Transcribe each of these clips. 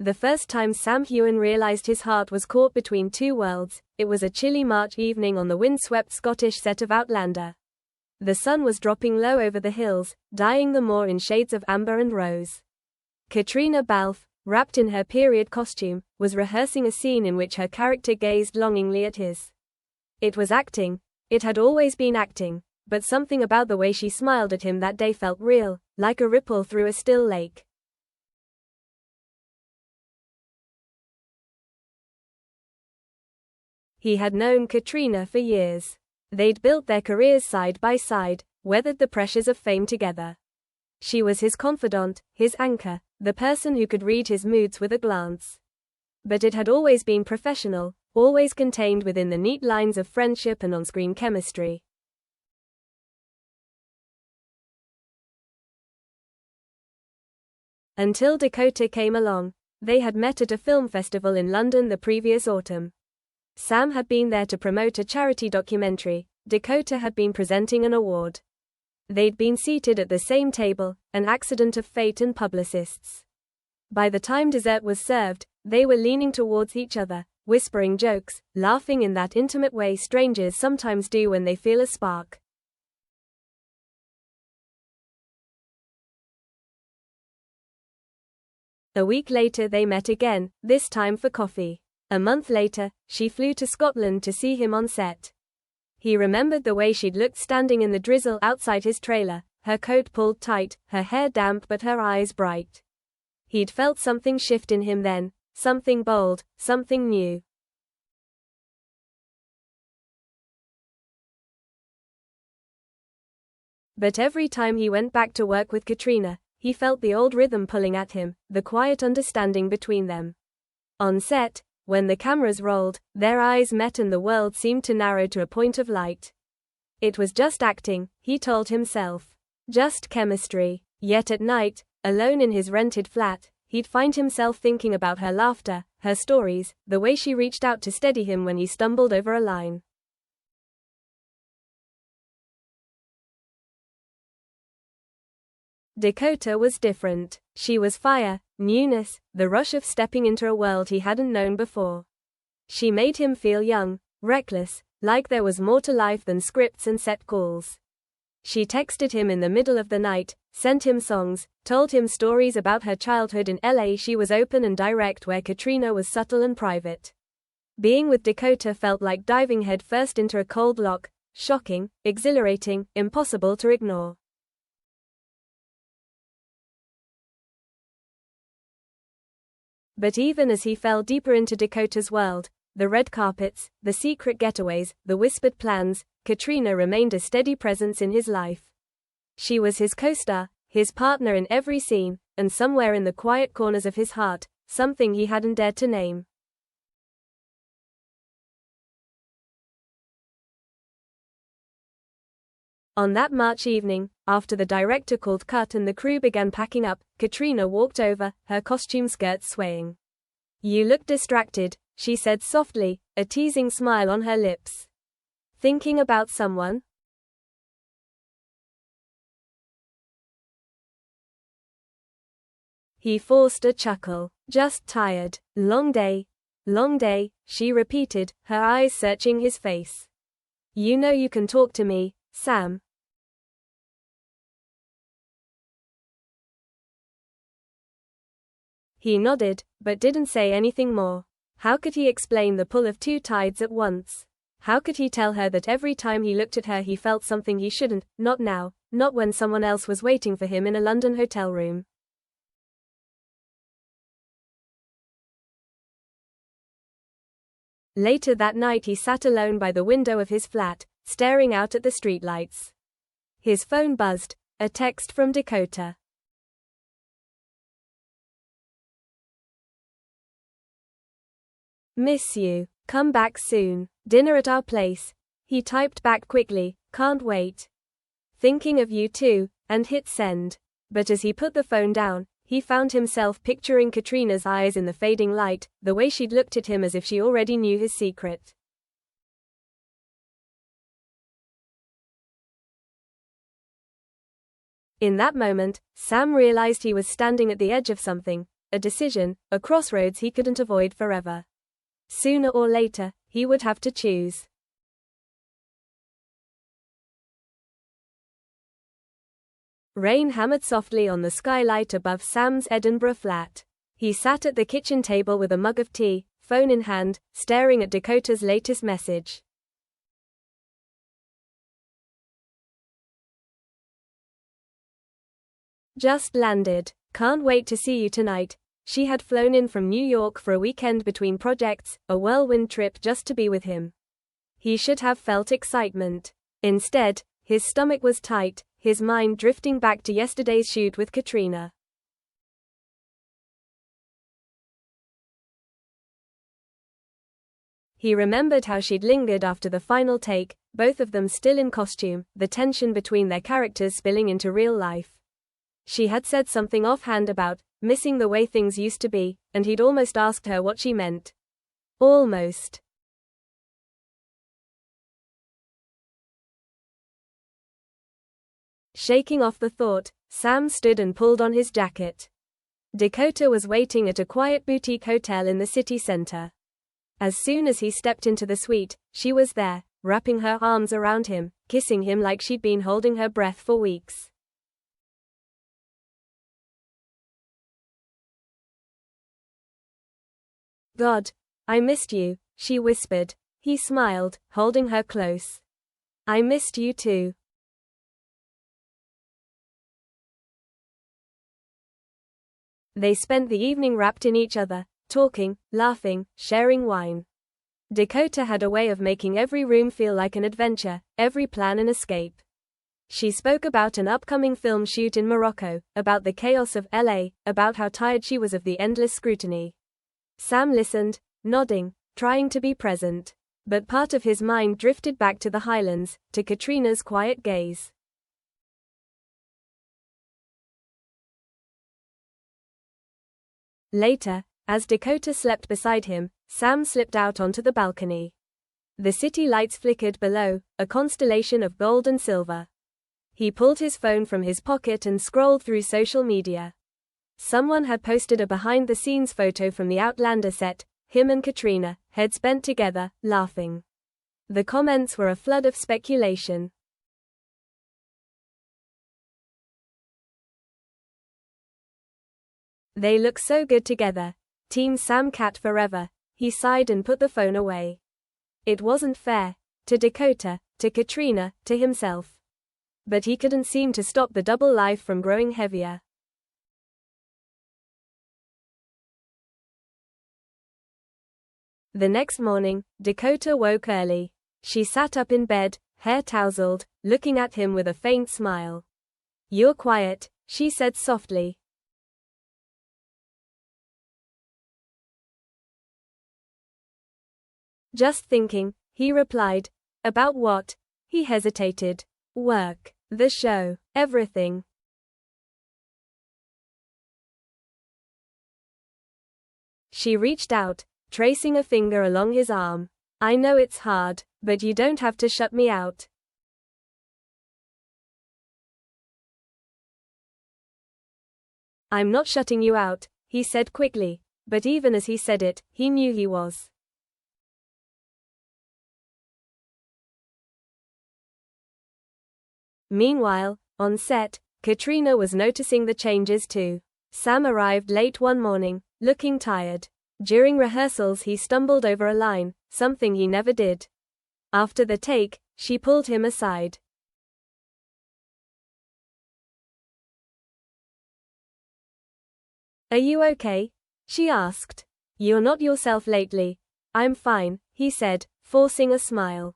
The first time Sam Heughan realized his heart was caught between two worlds, it was a chilly March evening on the wind-swept Scottish set of Outlander. The sun was dropping low over the hills, dyeing the moor in shades of amber and rose. Caitriona Balfe, wrapped in her period costume, was rehearsing a scene in which her character gazed longingly at his. It was acting. It had always been acting, but something about the way she smiled at him that day felt real, like a ripple through a still lake. He had known Caitriona for years. They'd built their careers side by side, weathered the pressures of fame together. She was his confidant, his anchor, the person who could read his moods with a glance. But it had always been professional, always contained within the neat lines of friendship and on-screen chemistry. Until Dakota came along. They had met at a film festival in London the previous autumn. Sam had been there to promote a charity documentary, Dakota had been presenting an award. They'd been seated at the same table, an accident of fate and publicists. By the time dessert was served, they were leaning towards each other, whispering jokes, laughing in that intimate way strangers sometimes do when they feel a spark. A week later they met again, this time for coffee. A month later, she flew to Scotland to see him on set. He remembered the way she'd looked standing in the drizzle outside his trailer, her coat pulled tight, her hair damp but her eyes bright. He'd felt something shift in him then, something bold, something new. But every time he went back to work with Caitriona, he felt the old rhythm pulling at him, the quiet understanding between them. On set, when the cameras rolled, their eyes met and the world seemed to narrow to a point of light. It was just acting, he told himself. Just chemistry. Yet at night, alone in his rented flat, he'd find himself thinking about her laughter, her stories, the way she reached out to steady him when he stumbled over a line. Dakota was different. She was fire, newness, the rush of stepping into a world he hadn't known before. She made him feel young, reckless, like there was more to life than scripts and set calls. She texted him in the middle of the night, sent him songs, told him stories about her childhood in LA. She was open and direct where Caitriona was subtle and private. Being with Dakota felt like diving headfirst into a cold lock, shocking, exhilarating, impossible to ignore. But even as he fell deeper into Dakota's world, the red carpets, the secret getaways, the whispered plans, Caitriona remained a steady presence in his life. She was his co-star, his partner in every scene, and somewhere in the quiet corners of his heart, something he hadn't dared to name. On that March evening, after the director called cut and the crew began packing up, Caitriona walked over, her costume skirts swaying. "You look distracted," she said softly, a teasing smile on her lips. "Thinking about someone?" He forced a chuckle. "Just tired. Long day." "Long day," she repeated, her eyes searching his face. "You know you can talk to me, Sam." He nodded, but didn't say anything more. How could he explain the pull of two tides at once? How could he tell her that every time he looked at her he felt something he shouldn't, not now, not when someone else was waiting for him in a London hotel room? Later that night he sat alone by the window of his flat, staring out at the streetlights. His phone buzzed, a text from Dakota. "Miss you. Come back soon. Dinner at our place." He typed back quickly, "Can't wait. Thinking of you too," and hit send. But as he put the phone down, he found himself picturing Caitriona's eyes in the fading light, the way she'd looked at him as if she already knew his secret. In that moment, Sam realized he was standing at the edge of something, a decision, a crossroads he couldn't avoid forever. Sooner or later, he would have to choose. Rain hammered softly on the skylight above Sam's Edinburgh flat. He sat at the kitchen table with a mug of tea, phone in hand, staring at Dakota's latest message. Just landed. Can't wait to see you tonight. She had flown in from New York for a weekend between projects, a whirlwind trip just to be with him. He should have felt excitement. Instead, his stomach was tight, his mind drifting back to yesterday's shoot with Caitriona. He remembered how she'd lingered after the final take, both of them still in costume, the tension between their characters spilling into real life. She had said something offhand about missing the way things used to be, and he'd almost asked her what she meant. Almost. Shaking off the thought, Sam stood and pulled on his jacket. Dakota was waiting at a quiet boutique hotel in the city center. As soon as he stepped into the suite, she was there, wrapping her arms around him, kissing him like she'd been holding her breath for weeks. God, I missed you, she whispered. He smiled, holding her close. I missed you too. They spent the evening wrapped in each other, talking, laughing, sharing wine. Dakota had a way of making every room feel like an adventure, every plan an escape. She spoke about an upcoming film shoot in Morocco, about the chaos of LA, about how tired she was of the endless scrutiny. Sam listened, nodding, trying to be present. But part of his mind drifted back to the Highlands, to Caitriona's quiet gaze. Later, as Dakota slept beside him, Sam slipped out onto the balcony. The city lights flickered below, a constellation of gold and silver. He pulled his phone from his pocket and scrolled through social media. Someone had posted a behind-the-scenes photo from the Outlander set, him and Caitriona, heads bent together, laughing. The comments were a flood of speculation. They look so good together. Team Sam Cat forever. He sighed and put the phone away. It wasn't fair. To Dakota, to Caitriona, to himself. But he couldn't seem to stop the double life from growing heavier. The next morning, Dakota woke early. She sat up in bed, hair tousled, looking at him with a faint smile. You're quiet, she said softly. Just thinking, he replied. About what? He hesitated. Work, the show, everything. She reached out, tracing a finger along his arm. I know it's hard, but you don't have to shut me out. I'm not shutting you out, he said quickly, but even as he said it, he knew he was. Meanwhile, on set, Caitriona was noticing the changes too. Sam arrived late one morning, looking tired. During rehearsals he stumbled over a line, something he never did. After the take, she pulled him aside. Are you okay? She asked. You're not yourself lately. I'm fine, he said, forcing a smile.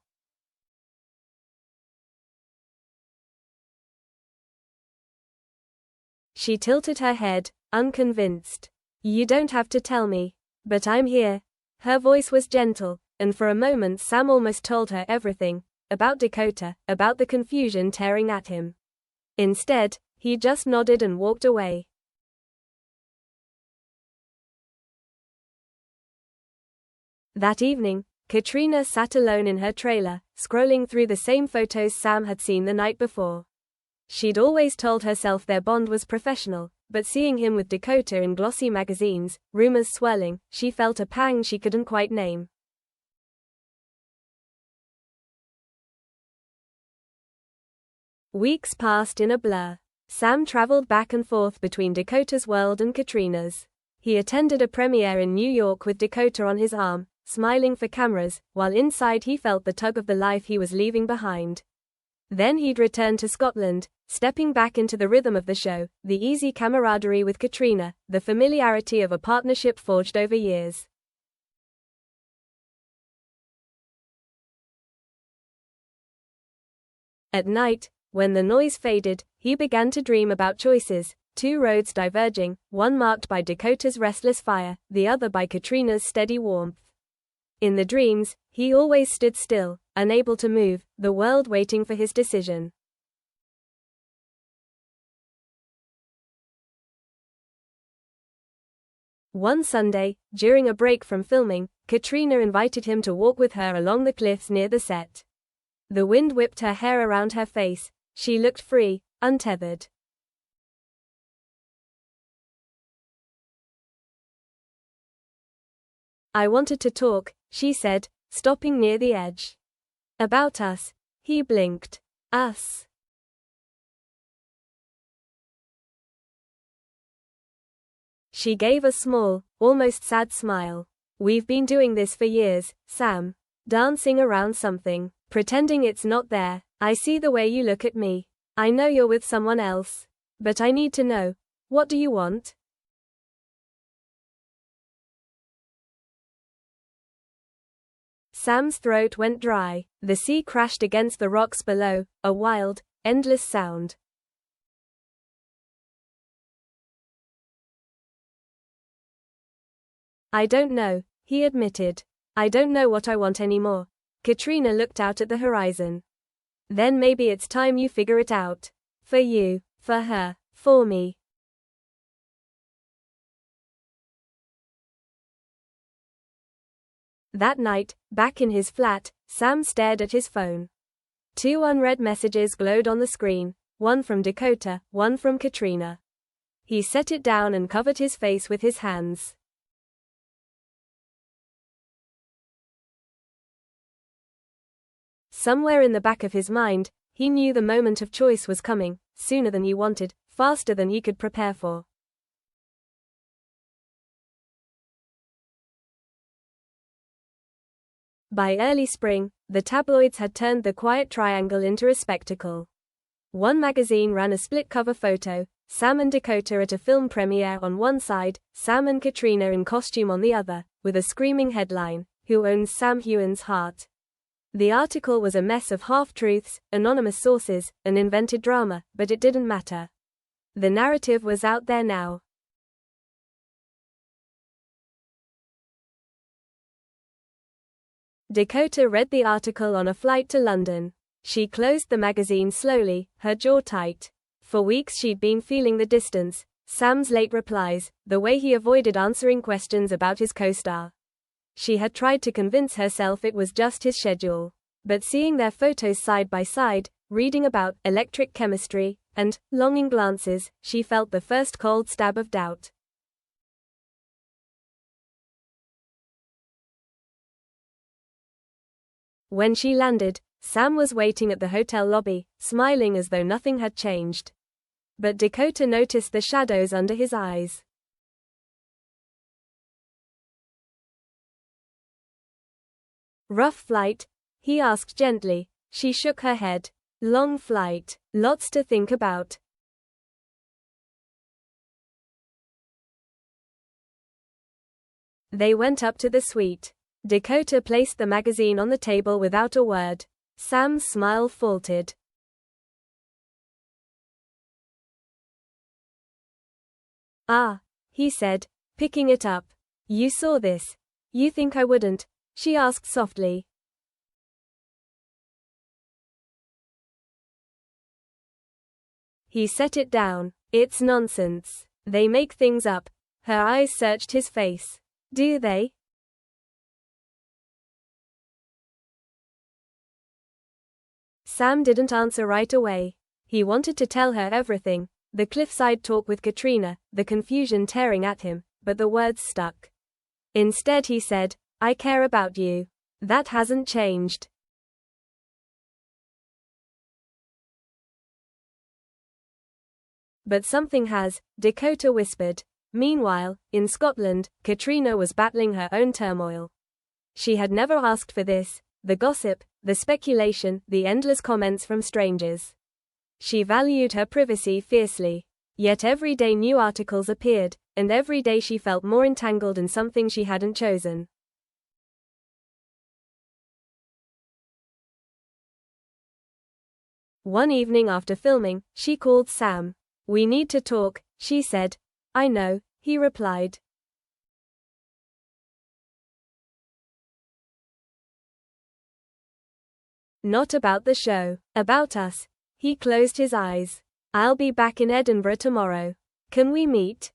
She tilted her head, unconvinced. You don't have to tell me. But I'm here. Her voice was gentle, and for a moment Sam almost told her everything, about Dakota, about the confusion tearing at him. Instead, he just nodded and walked away. That evening, Caitriona sat alone in her trailer, scrolling through the same photos Sam had seen the night before. She'd always told herself their bond was professional, but seeing him with Dakota in glossy magazines, rumors swirling, she felt a pang she couldn't quite name. Weeks passed in a blur. Sam traveled back and forth between Dakota's world and Caitriona's. He attended a premiere in New York with Dakota on his arm, smiling for cameras, while inside he felt the tug of the life he was leaving behind. Then he'd return to Scotland, stepping back into the rhythm of the show, the easy camaraderie with Caitriona, the familiarity of a partnership forged over years. At night, when the noise faded, he began to dream about choices, two roads diverging, one marked by Dakota's restless fire, the other by Caitriona's steady warmth. In the dreams, he always stood still, unable to move, the world waiting for his decision. One Sunday, during a break from filming, Caitriona invited him to walk with her along the cliffs near the set. The wind whipped her hair around her face. She looked free, untethered. "I wanted to talk," she said, stopping near the edge. "About us." He blinked. "Us?" She gave a small, almost sad smile. "We've been doing this for years, Sam. Dancing around something, pretending it's not there. I see the way you look at me. I know you're with someone else. But I need to know. What do you want?" Sam's throat went dry. The sea crashed against the rocks below, a wild, endless sound. "I don't know," he admitted. "I don't know what I want anymore." Caitriona looked out at the horizon. "Then maybe it's time you figure it out. For you, for her, for me." That night, back in his flat, Sam stared at his phone. 2 unread messages glowed on the screen, one from Dakota, one from Caitriona. He set it down and covered his face with his hands. Somewhere in the back of his mind, he knew the moment of choice was coming, sooner than he wanted, faster than he could prepare for. By early spring, the tabloids had turned the quiet triangle into a spectacle. One magazine ran a split-cover photo, Sam and Dakota at a film premiere on one side, Sam and Caitriona in costume on the other, with a screaming headline, "Who owns Sam Heughan's heart?" The article was a mess of half-truths, anonymous sources, and invented drama, but it didn't matter. The narrative was out there now. Dakota read the article on a flight to London. She closed the magazine slowly, her jaw tight. For weeks she'd been feeling the distance, Sam's late replies, the way he avoided answering questions about his co-star. She had tried to convince herself it was just his schedule. But seeing their photos side by side, reading about electric chemistry, and longing glances, she felt the first cold stab of doubt. When she landed, Sam was waiting at the hotel lobby, smiling as though nothing had changed. But Dakota noticed the shadows under his eyes. "Rough flight?" he asked gently. She shook her head. "Long flight. Lots to think about." They went up to the suite. Dakota placed the magazine on the table without a word. Sam's smile faltered. "Ah," he said, picking it up. "You saw this. You think I wouldn't?" she asked softly. He set it down. "It's nonsense. They make things up." Her eyes searched his face. "Do they?" Sam didn't answer right away. He wanted to tell her everything, The cliffside talk with Caitriona, the confusion tearing at him, but the words stuck. Instead he said, "I care about you. That hasn't changed." But something has, Dakota whispered. Meanwhile, in Scotland, Caitriona was battling her own turmoil. She had never asked for this, the gossip, the speculation, the endless comments from strangers. She valued her privacy fiercely. Yet every day new articles appeared, and every day she felt more entangled in something she hadn't chosen. One evening after filming, she called Sam. "We need to talk," she said. "I know," he replied. "Not about the show. About us." He closed his eyes. "I'll be back in Edinburgh tomorrow. Can we meet?"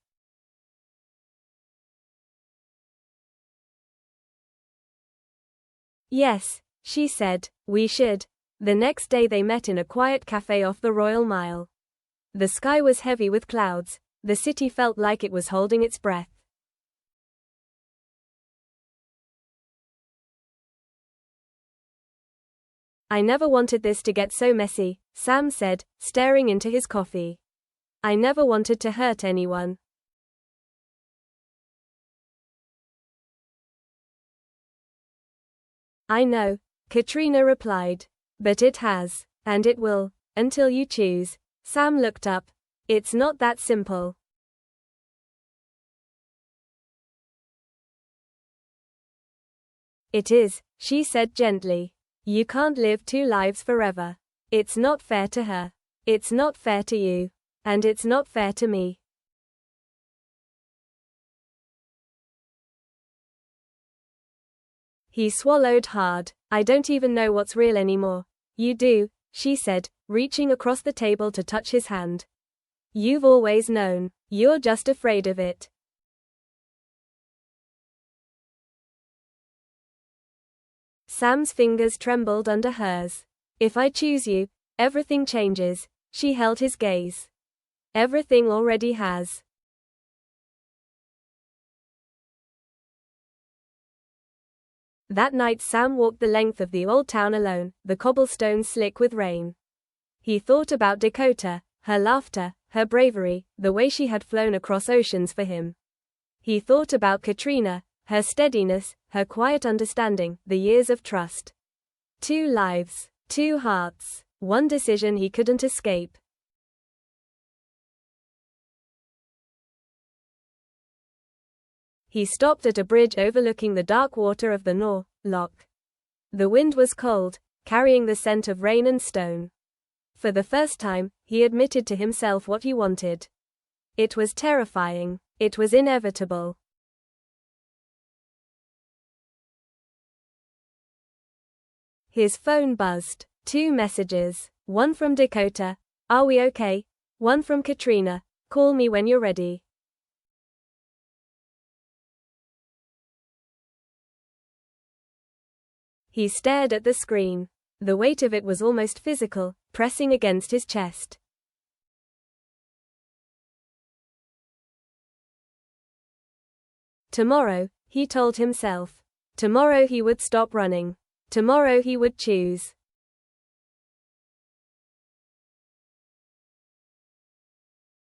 "Yes," she said, "we should." The next day they met in a quiet cafe off the Royal Mile. The sky was heavy with clouds. The city felt like it was holding its breath. "I never wanted this to get so messy," Sam said, staring into his coffee. "I never wanted to hurt anyone." "I know," Caitriona replied. "But it has. And it will. Until you choose." Sam looked up. "It's not that simple." "It is," she said gently. "You can't live two lives forever. It's not fair to her. It's not fair to you. And it's not fair to me." He swallowed hard. "I don't even know what's real anymore." "You do," she said, reaching across the table to touch his hand. "You've always known. You're just afraid of it." Sam's fingers trembled under hers. "If I choose you, everything changes." She held his gaze. "Everything already has." That night Sam walked the length of the old town alone, the cobblestones slick with rain. He thought about Dakota, her laughter, her bravery, the way she had flown across oceans for him. He thought about Caitriona, her steadiness, her quiet understanding, the years of trust. Two lives, two hearts, one decision he couldn't escape. He stopped at a bridge overlooking the dark water of the Nor Loch. The wind was cold, carrying the scent of rain and stone. For the first time, he admitted to himself what he wanted. It was terrifying. It was inevitable. His phone buzzed. 2 messages. One from Dakota, "Are we okay?" One from Caitriona, "Call me when you're ready." He stared at the screen. The weight of it was almost physical, pressing against his chest. Tomorrow, he told himself. Tomorrow he would stop running. Tomorrow he would choose.